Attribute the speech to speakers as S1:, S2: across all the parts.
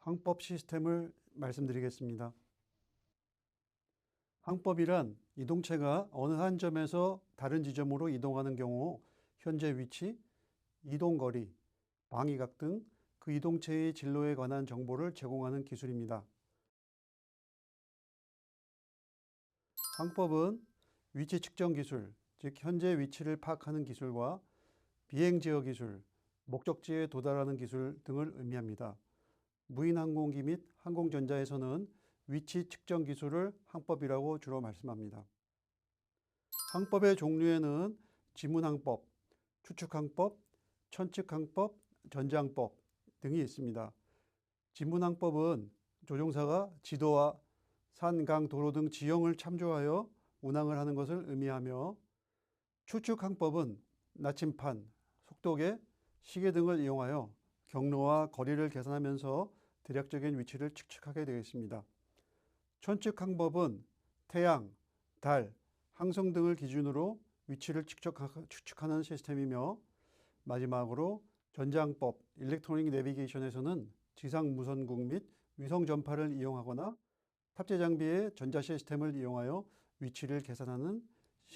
S1: 항법 시스템을 말씀드리겠습니다. 항법이란 이동체가 어느 한 점에서 다른 지점으로 이동하는 경우 현재 위치, 이동거리, 방위각 등 그 이동체의 진로에 관한 정보를 제공하는 기술입니다. 항법은 위치 측정 기술, 즉 현재 위치를 파악하는 기술과 비행제어 기술, 목적지에 도달하는 기술 등을 의미합니다. 무인항공기 및 항공전자에서는 위치 측정 기술을 항법이라고 주로 말씀합니다. 항법의 종류에는 지문항법, 추측항법, 천측항법, 전자항법 등이 있습니다. 지문항법은 조종사가 지도와 산, 강, 도로 등 지형을 참조하여 운항을 하는 것을 의미하며, 추측항법은 나침판, 속도계, 시계 등을 이용하여 경로와 거리를 계산하면서 대략적인 위치를 측측하게 되어 있습니다. 천측항법은 태양, 달, 항성 등을 기준으로 위치를 추측하는 시스템이며, 마지막으로 전자항법, 일렉트로닉 내비게이션에서는 지상 무선국 및 위성 전파를 이용하거나 탑재 장비의 전자 시스템을 이용하여 위치를 계산하는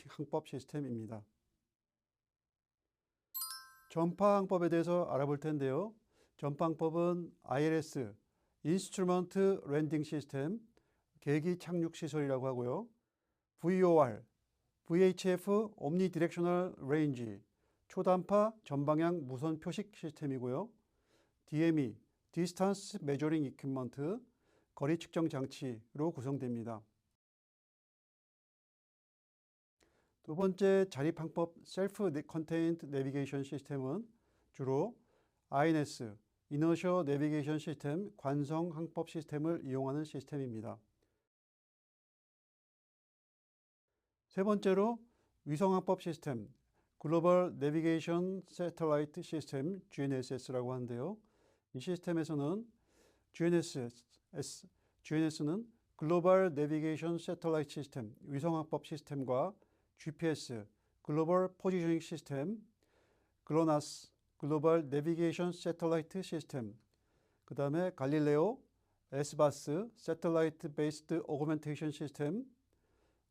S1: 항법 시스템입니다. 전파항법에 대해서 알아볼 텐데요. 전파항법은 ILS, 인스트루먼트 랜딩 시스템, 계기 착륙 시설이라고 하고요. VOR, VHF, 옴니 디렉셔널 레인지, 초단파 전방향 무선 표식 시스템이고요. DME, 디스턴스 메저링 이퀴먼트, 거리 측정 장치로 구성됩니다. 두 번째 자립항법 셀프 컨테인드 내비게이션 시스템은 주로 INS, 이너셔 내비게이션 시스템 관성 항법 시스템을 이용하는 시스템입니다. 세 번째로 위성항법 시스템, 글로벌 내비게이션 세틀라이트 시스템 GNSS라고 하는데요. 이 시스템에서는 GNS는 글로벌 내비게이션 세틀라이트 시스템, 위성항법 시스템과 GPS, 글로벌 포지셔닝 시스템, 글로나스, 글로벌 내비게이션 세틀라이트 시스템, 그 다음에 갈릴레오, 에스바스, 세틀라이트 베이스드 오그멘테이션 시스템,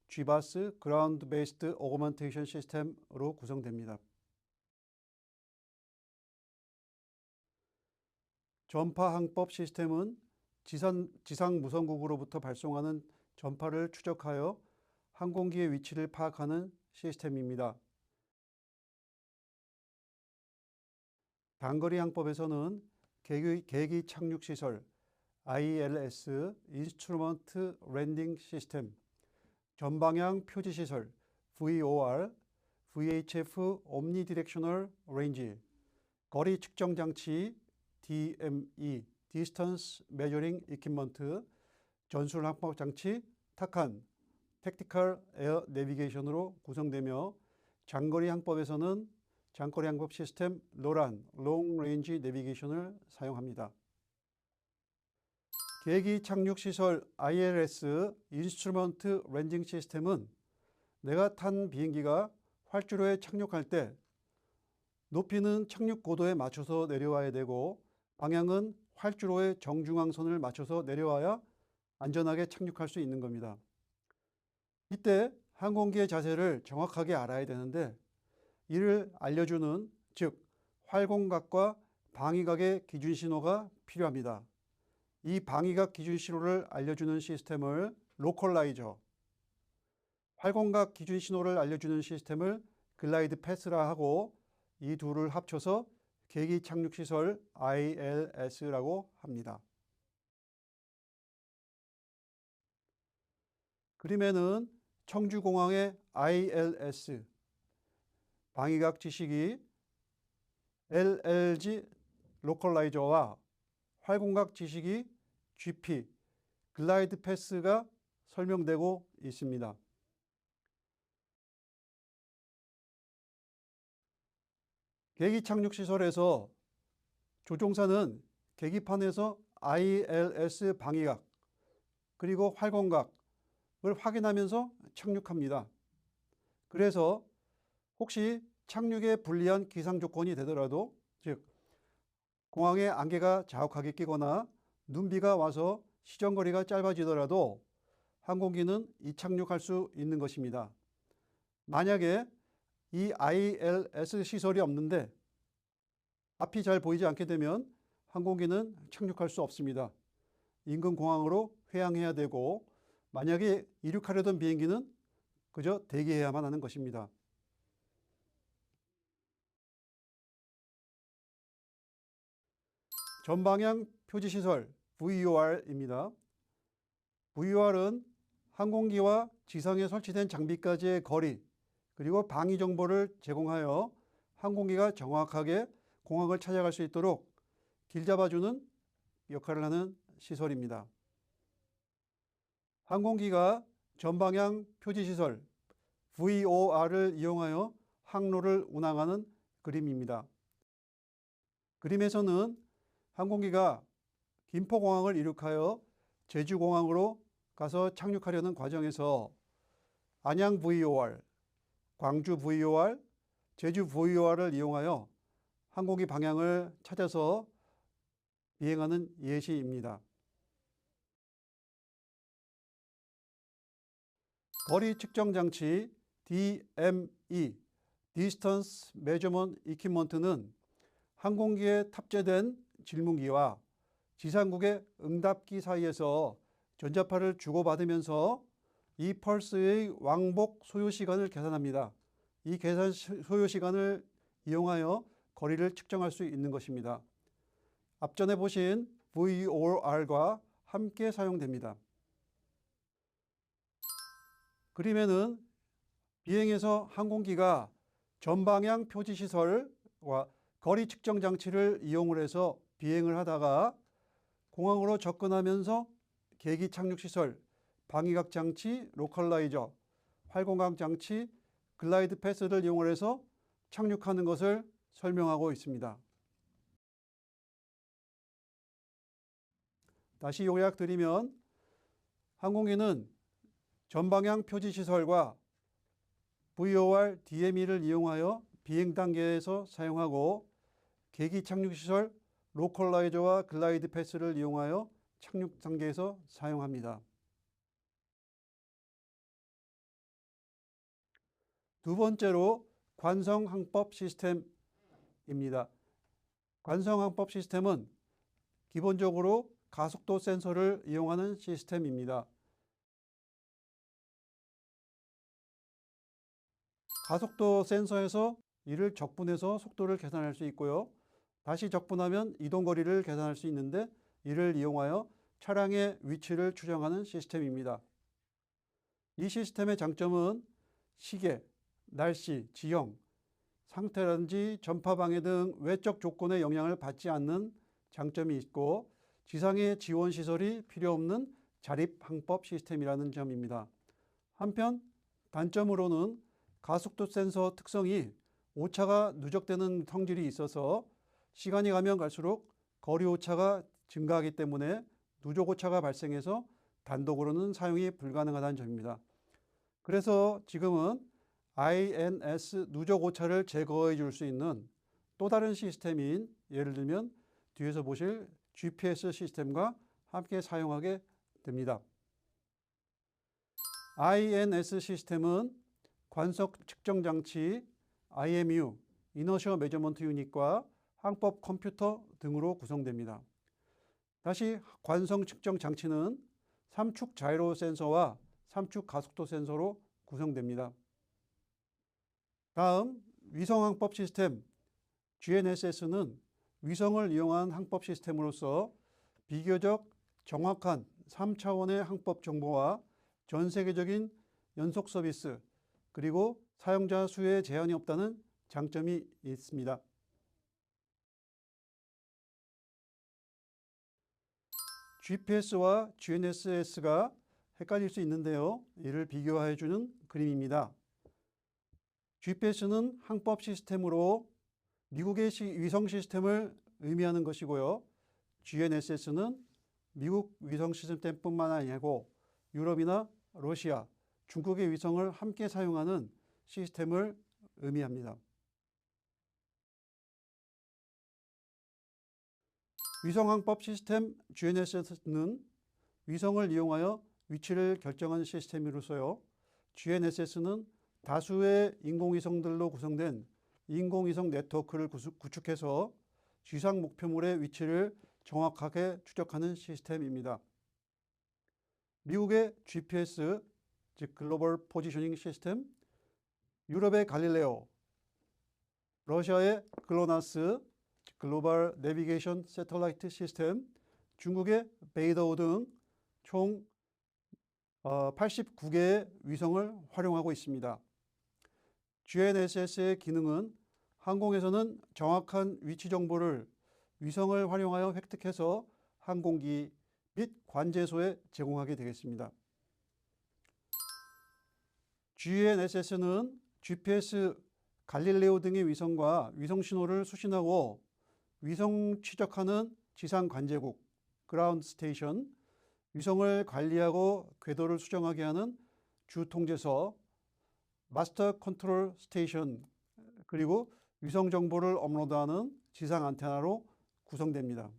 S1: GBAS, 그라운드 베이스드 오그멘테이션 시스템으로 구성됩니다. 전파항법 시스템은 지상 무선국으로부터 발송하는 전파를 추적하여 항공기의 위치를 파악하는 시스템입니다. 단거리 항법에서는 계기 착륙 시설, ILS, 인스트루먼트 랜딩 시스템, 전방향 표지 시설, VOR, VHF, 옴니 디렉셔널 레인지, 거리 측정 장치, DME, 디스턴스 메저링 이퀴먼트, 전술 항법 장치, 타칸, 택티컬 에어 내비게이션으로 구성되며, 장거리 항법에서는 장거리 항법 시스템 로란, 롱 레인지 내비게이션을 사용합니다. 계기 착륙 시설 ILS, 인스트루먼트 랜딩 시스템은 내가 탄 비행기가 활주로에 착륙할 때 높이는 착륙 고도에 맞춰서 내려와야 되고, 방향은 활주로의 정중앙선을 맞춰서 내려와야 안전하게 착륙할 수 있는 겁니다. 이때 항공기의 자세를 정확하게 알아야 되는데, 이를 알려주는, 즉 활공각과 방위각의 기준 신호가 필요합니다. 이 방위각 기준 신호를 알려주는 시스템을 로컬라이저, 활공각 기준 신호를 알려주는 시스템을 글라이드 패스라 하고, 이 둘을 합쳐서 계기 착륙 시설 ILS라고 합니다. 그림에는 청주공항의 ILS, 방위각 지시기 LLG 로컬라이저와 활공각 지시기 GP, 글라이드 패스가 설명되고 있습니다. 계기 착륙 시설에서 조종사는 계기판에서 ILS 방위각 그리고 활공각을 확인하면서 착륙합니다. 그래서 혹시 착륙에 불리한 기상 조건이 되더라도, 즉 공항에 안개가 자욱하게 끼거나 눈비가 와서 시정거리가 짧아지더라도 항공기는 이착륙할 수 있는 것입니다. 만약에 이 ILS 시설이 없는데 앞이 잘 보이지 않게 되면 항공기는 착륙할 수 없습니다. 인근 공항으로 회항해야 되고 만약에 이륙하려던 비행기는 그저 대기해야만 하는 것입니다. 전방향 표지시설 VOR입니다. VOR은 항공기와 지상에 설치된 장비까지의 거리 그리고 방위 정보를 제공하여 항공기가 정확하게 공항을 찾아갈 수 있도록 길 잡아주는 역할을 하는 시설입니다. 항공기가 전방향 표지시설 VOR을 이용하여 항로를 운항하는 그림입니다. 그림에서는 항공기가 김포공항을 이륙하여 제주공항으로 가서 착륙하려는 과정에서 안양 VOR, 광주 VOR, 제주 VOR을 이용하여 항공기 방향을 찾아서 비행하는 예시입니다. 거리 측정 장치 DME, Distance Measurement Equipment는 항공기에 탑재된 질문기와 지상국의 응답기 사이에서 전자파를 주고받으면서 이 펄스의 왕복 소요 시간을 계산합니다. 이 계산 소요 시간을 이용하여 거리를 측정할 수 있는 것입니다. 앞전에 보신 VOR과 함께 사용됩니다. 그림에는 비행에서 항공기가 전방향 표지시설과 거리 측정 장치를 이용을 해서 비행을 하다가 공항으로 접근하면서 계기 착륙시설, 방위각 장치, 로컬라이저, 활공각 장치, 글라이드 패스를 이용해서 착륙하는 것을 설명하고 있습니다. 다시 요약드리면 항공기는 전방향 표지시설과 VOR, DME를 이용하여 비행 단계에서 사용하고 계기 착륙시설, 로컬라이저와 글라이드 패스를 이용하여 착륙 단계에서 사용합니다. 두 번째로 관성항법 시스템입니다. 관성항법 시스템은 기본적으로 가속도 센서를 이용하는 시스템입니다. 가속도 센서에서 이를 적분해서 속도를 계산할 수 있고요. 다시 적분하면 이동거리를 계산할 수 있는데 이를 이용하여 차량의 위치를 추정하는 시스템입니다. 이 시스템의 장점은 시계, 날씨, 지형, 상태라든지 전파 방해 등 외적 조건의 영향을 받지 않는 장점이 있고 지상의 지원 시설이 필요 없는 자립항법 시스템이라는 점입니다. 한편 단점으로는 가속도 센서 특성이 오차가 누적되는 성질이 있어서 시간이 가면 갈수록 거리 오차가 증가하기 때문에 누적 오차가 발생해서 단독으로는 사용이 불가능하다는 점입니다. 그래서 지금은 INS 누적 오차를 제거해 줄 수 있는 또 다른 시스템인 예를 들면 뒤에서 보실 GPS 시스템과 함께 사용하게 됩니다. INS 시스템은 관석 측정 장치, IMU, 이너셔 메저먼트 유닛과 항법 컴퓨터 등으로 구성됩니다. 다시 관성 측정 장치는 3축 자이로 센서와 3축 가속도 센서로 구성됩니다. 다음 위성항법 시스템 GNSS는 위성을 이용한 항법 시스템으로서 비교적 정확한 3차원의 항법 정보와 전 세계적인 연속 서비스 그리고 사용자 수에 제한이 없다는 장점이 있습니다. GPS와 GNSS가 헷갈릴 수 있는데요. 이를 비교해 주는 그림입니다. GPS는 항법 시스템으로 미국의 위성 시스템을 의미하는 것이고요. GNSS는 미국 위성 시스템뿐만 아니고 유럽이나 러시아, 중국의 위성을 함께 사용하는 시스템을 의미합니다. 위성항법 시스템 GNSS는 위성을 이용하여 위치를 결정하는 시스템으로서요. GNSS는 다수의 인공위성들로 구성된 인공위성 네트워크를 구축해서 지상 목표물의 위치를 정확하게 추적하는 시스템입니다. 미국의 GPS, 즉 글로벌 포지셔닝 시스템, 유럽의 갈릴레오, 러시아의 글로나스, 글로벌 내비게이션 세텔라이트 시스템, 중국의 베이더 등 총 89개의 위성을 활용하고 있습니다. GNSS의 기능은 항공에서는 정확한 위치 정보를 위성을 활용하여 획득해서 항공기 및 관제소에 제공하게 되겠습니다. GNSS는 GPS, 갈릴레오 등의 위성과 위성 신호를 수신하고 위성 취적하는 지상 관제국, 그라운드 스테이션, 위성을 관리하고 궤도를 수정하게 하는 주 통제서, 마스터 컨트롤 스테이션, 그리고 위성 정보를 업로드하는 지상 안테나로 구성됩니다.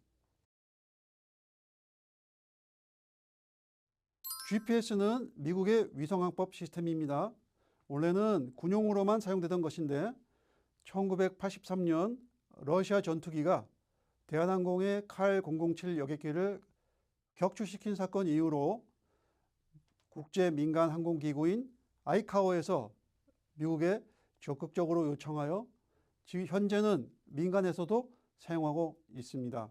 S1: GPS는 미국의 위성항법 시스템입니다. 원래는 군용으로만 사용되던 것인데 1983년 러시아 전투기가 대한항공의 칼 007 여객기를 격추시킨 사건 이후로 국제 민간 항공기구인 아이카오에서 미국에 적극적으로 요청하여 지금 현재는 민간에서도 사용하고 있습니다.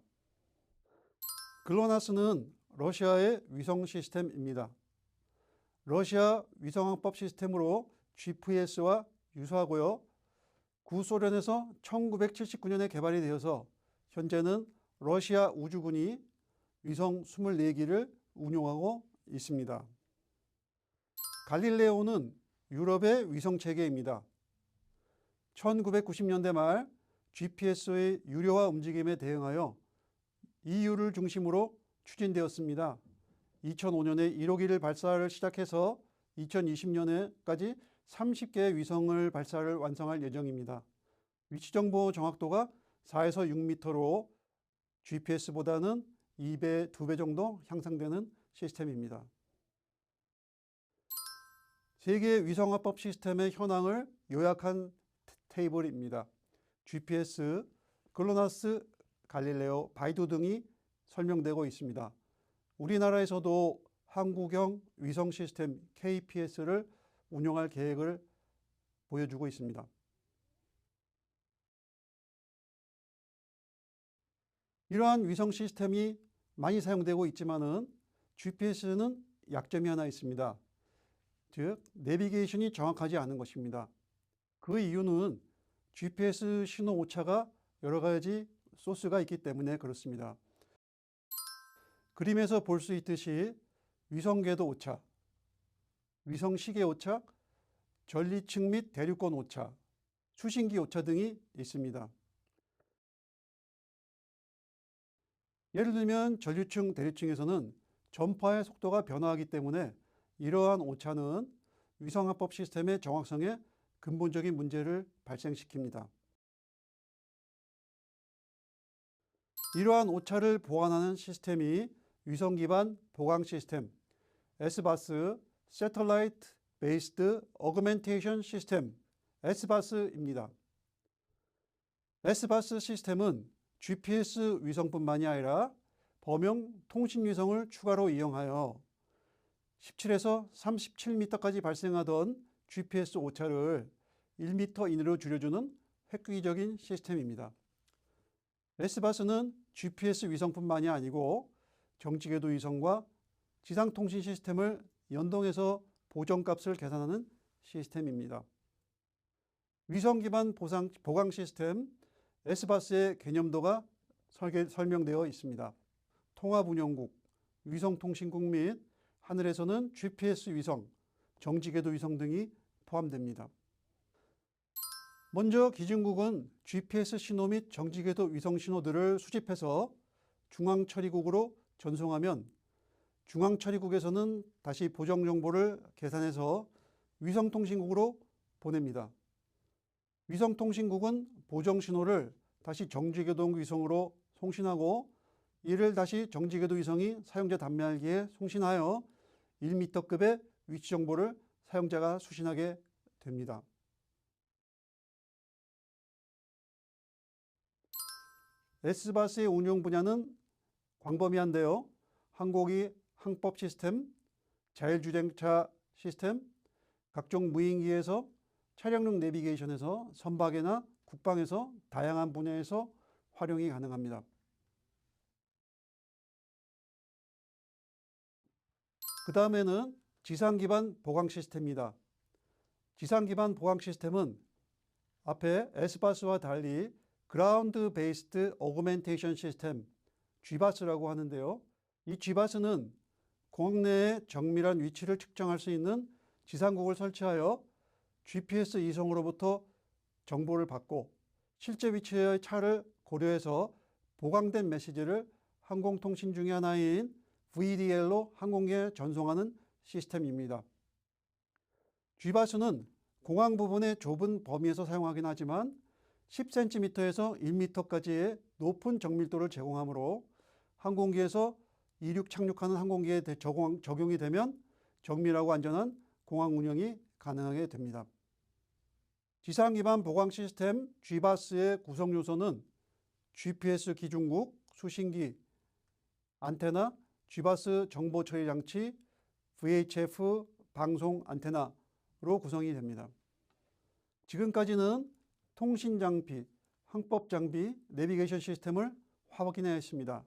S1: 글로나스는 러시아의 위성 시스템입니다. 러시아 위성항법 시스템으로 GPS와 유사하고요. 구소련에서 1979년에 개발이 되어서 현재는 러시아 우주군이 위성 24기를 운용하고 있습니다. 갈릴레오는 유럽의 위성 체계입니다. 1990년대 말 GPS의 유료화 움직임에 대응하여 EU를 중심으로 추진되었습니다. 2005년에 1호기를 발사를 시작해서 2020년에까지 30개의 위성을 발사를 완성할 예정입니다. 위치정보 정확도가 4에서 6m로 GPS보다는 2배, 2배 정도 향상되는 시스템입니다. 세계 위성화법 시스템의 현황을 요약한 테이블입니다. GPS, 글로나스, 갈릴레오, 바이두 등이 설명되고 있습니다. 우리나라에서도 한국형 위성 시스템 KPS를 운영할 계획을 보여주고 있습니다. 이러한 위성 시스템이 많이 사용되고 있지만은 GPS는 약점이 하나 있습니다. 즉, 내비게이션이 정확하지 않은 것입니다. 그 이유는 GPS 신호 오차가 여러 가지 소스가 있기 때문에 그렇습니다. 그림에서 볼 수 있듯이 위성 궤도 오차, 위성 시계 오차, 전리층 및 대류권 오차, 수신기 오차 등이 있습니다. 예를 들면 전류층, 대류층에서는 전파의 속도가 변화하기 때문에 이러한 오차는 위성항법 시스템의 정확성에 근본적인 문제를 발생시킵니다. 이러한 오차를 보완하는 시스템이 위성 기반 보강 시스템, SBAS, Satellite Based Augmentation System, SBAS입니다. SBAS 시스템은 GPS 위성뿐만이 아니라 범용 통신 위성을 추가로 이용하여 17에서 37m까지 발생하던 GPS 오차를 1m 이내로 줄여주는 획기적인 시스템입니다. SBAS는 GPS 위성뿐만이 아니고 정지궤도 위성과 지상통신 시스템을 연동해서 보정값을 계산하는 시스템입니다. 위성 기반 보강 시스템 SBAS의 개념도가 설명되어 있습니다. 통합운영국, 위성통신국 및 하늘에서는 GPS 위성, 정지궤도 위성 등이 포함됩니다. 먼저 기준국은 GPS 신호 및 정지궤도 위성 신호들을 수집해서 중앙처리국으로 전송하면 중앙처리국에서는 다시 보정 정보를 계산해서 위성통신국으로 보냅니다. 위성통신국은 보정 신호를 다시 정지궤도 위성으로 송신하고 이를 다시 정지궤도 위성이 사용자 단말기에 송신하여 1m급의 위치 정보를 사용자가 수신하게 됩니다. S바스의 운용 분야는 광범위한데요. 항공기 항법 시스템, 자율주행차 시스템, 각종 무인기에서 차량용 내비게이션에서 선박에나 국방에서 다양한 분야에서 활용이 가능합니다. 그 다음에는 지상 기반 보강 시스템입니다. 지상 기반 보강 시스템은 앞에 S바스와 달리 그라운드 베이스드 어그멘테이션 시스템 GBAS라고 하는데요. 이 GBAS는 공항 내의 정밀한 위치를 측정할 수 있는 지상국을 설치하여 GPS 이송으로부터 정보를 받고 실제 위치의 차를 고려해서 보강된 메시지를 항공통신 중의 하나인 VDL로 항공기에 전송하는 시스템입니다. GBAS는 공항 부분의 좁은 범위에서 사용하긴 하지만 10cm에서 1m까지의 높은 정밀도를 제공하므로 항공기에서 이륙 착륙하는 항공기에 적용이 되면 정밀하고 안전한 공항 운영이 가능하게 됩니다. 지상 기반 보강 시스템 GBAS의 구성 요소는 GPS 기준국, 수신기, 안테나, GBAS 정보 처리 장치, VHF 방송 안테나로 구성이 됩니다. 지금까지는 통신 장비, 항법 장비, 내비게이션 시스템을 확인했습니다.